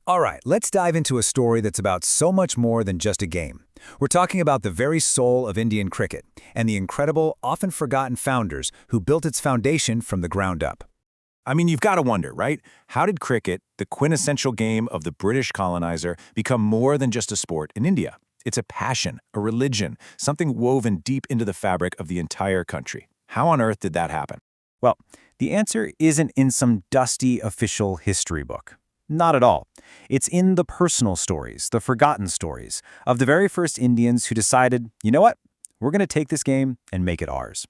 All right, let's dive into a story that's about so much more than just a game. We're talking about the very soul of Indian cricket and the incredible, often forgotten founders who built its foundation from the ground up. I mean, you've got to wonder, right? How did cricket, the quintessential game of the British colonizer, become more than just a sport in India? It's a passion, a religion, something woven deep into the fabric of the entire country. How on earth did that happen? Well, the answer isn't in some dusty official history book. Not at all. It's in the personal stories, the forgotten stories, of the very first Indians who decided, you know what, we're going to take this game and make it ours.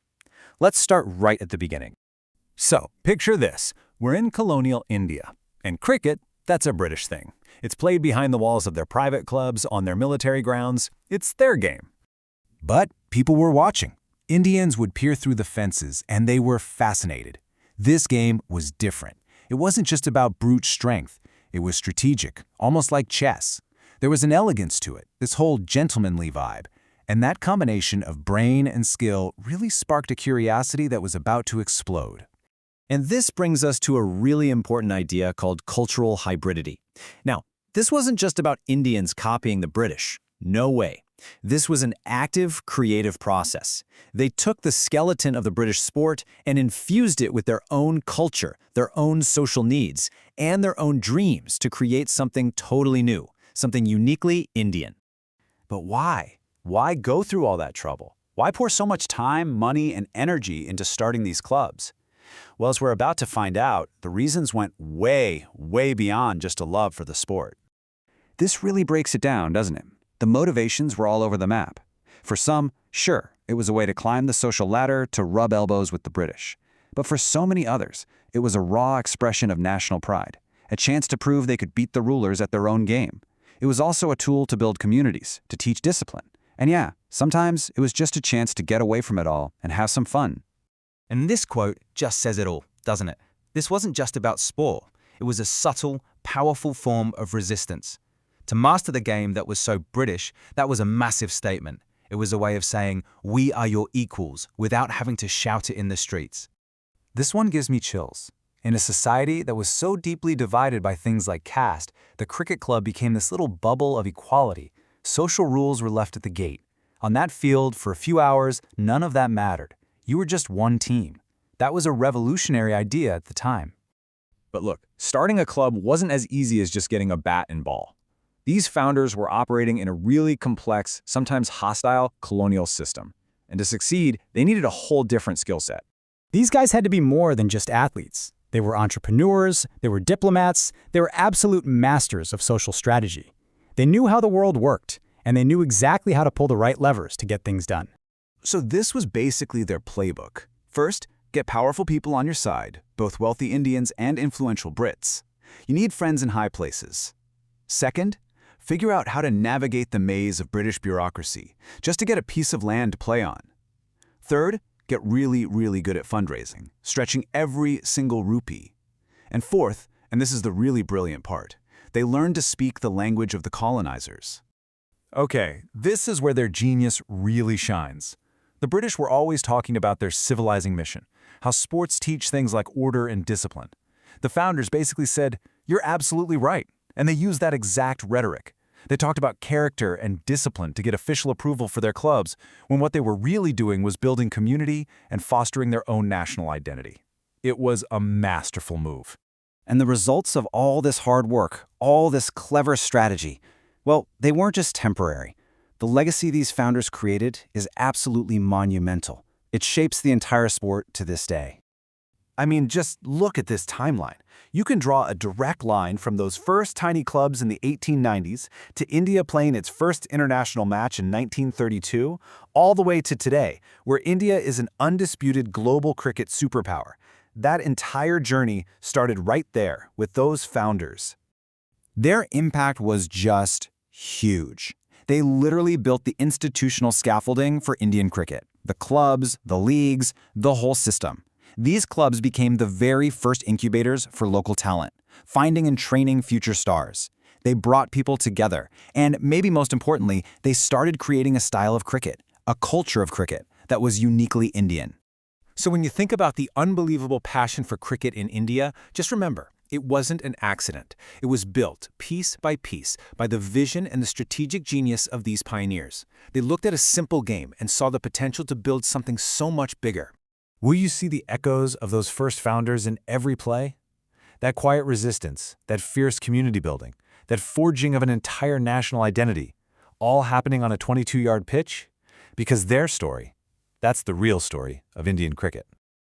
Let's start right at the beginning. So, picture this. We're in colonial India. And cricket, that's a British thing. It's played behind the walls of their private clubs, on their military grounds. It's their game. But people were watching. Indians would peer through the fences, and they were fascinated. This game was different. It wasn't just about brute strength. It was strategic, almost like chess. There was an elegance to it, this whole gentlemanly vibe. And that combination of brain and skill really sparked a curiosity that was about to explode. And this brings us to a really important idea called cultural hybridity. Now, this wasn't just about Indians copying the British. No way. This was an active, creative process. They took the skeleton of the British sport and infused it with their own culture, their own social needs, and their own dreams to create something totally new, something uniquely Indian. But why? Why go through all that trouble? Why pour so much time, money, and energy into starting these clubs? Well, as we're about to find out, the reasons went way, way beyond just a love for the sport. This really breaks it down, doesn't it? The motivations were all over the map. For some, sure, it was a way to climb the social ladder, to rub elbows with the British. But for so many others, it was a raw expression of national pride, a chance to prove they could beat the rulers at their own game. It was also a tool to build communities, to teach discipline. And yeah, sometimes it was just a chance to get away from it all and have some fun. And this quote just says it all, doesn't it? This wasn't just about sport. It was a subtle, powerful form of resistance. To master the game that was so British, that was a massive statement. It was a way of saying, we are your equals, without having to shout it in the streets. This one gives me chills. In a society that was so deeply divided by things like caste, the cricket club became this little bubble of equality. Social rules were left at the gate. On that field, for a few hours, none of that mattered. You were just one team. That was a revolutionary idea at the time. But look, starting a club wasn't as easy as just getting a bat and ball. These founders were operating in a really complex, sometimes hostile, colonial system. And to succeed, they needed a whole different skill set. These guys had to be more than just athletes. They were entrepreneurs, they were diplomats, they were absolute masters of social strategy. They knew how the world worked, and they knew exactly how to pull the right levers to get things done. So this was basically their playbook. First, get powerful people on your side, both wealthy Indians and influential Brits. You need friends in high places. Second, figure out how to navigate the maze of British bureaucracy, just to get a piece of land to play on. Third, get really, really good at fundraising, stretching every single rupee. And fourth, and this is the really brilliant part, they learned to speak the language of the colonizers. Okay, this is where their genius really shines. The British were always talking about their civilizing mission, how sports teach things like order and discipline. The founders basically said, you're absolutely right, and they used that exact rhetoric. They talked about character and discipline to get official approval for their clubs, when what they were really doing was building community and fostering their own national identity. It was a masterful move. And the results of all this hard work, all this clever strategy, well, they weren't just temporary. The legacy these founders created is absolutely monumental. It shapes the entire sport to this day. I mean, just look at this timeline. You can draw a direct line from those first tiny clubs in the 1890s to India playing its first international match in 1932, all the way to today, where India is an undisputed global cricket superpower. That entire journey started right there with those founders. Their impact was just huge. They literally built the institutional scaffolding for Indian cricket. The clubs, the leagues, the whole system. These clubs became the very first incubators for local talent, finding and training future stars. They brought people together, and maybe most importantly, they started creating a style of cricket, a culture of cricket, that was uniquely Indian. So when you think about the unbelievable passion for cricket in India, just remember, It wasn't an accident. It was built, piece by piece, by the vision and the strategic genius of these pioneers. They looked at a simple game and saw the potential to build something so much bigger. Will you see the echoes of those first founders in every play? That quiet resistance, that fierce community building, that forging of an entire national identity, all happening on a 22-yard pitch? Because their story, that's the real story of Indian cricket.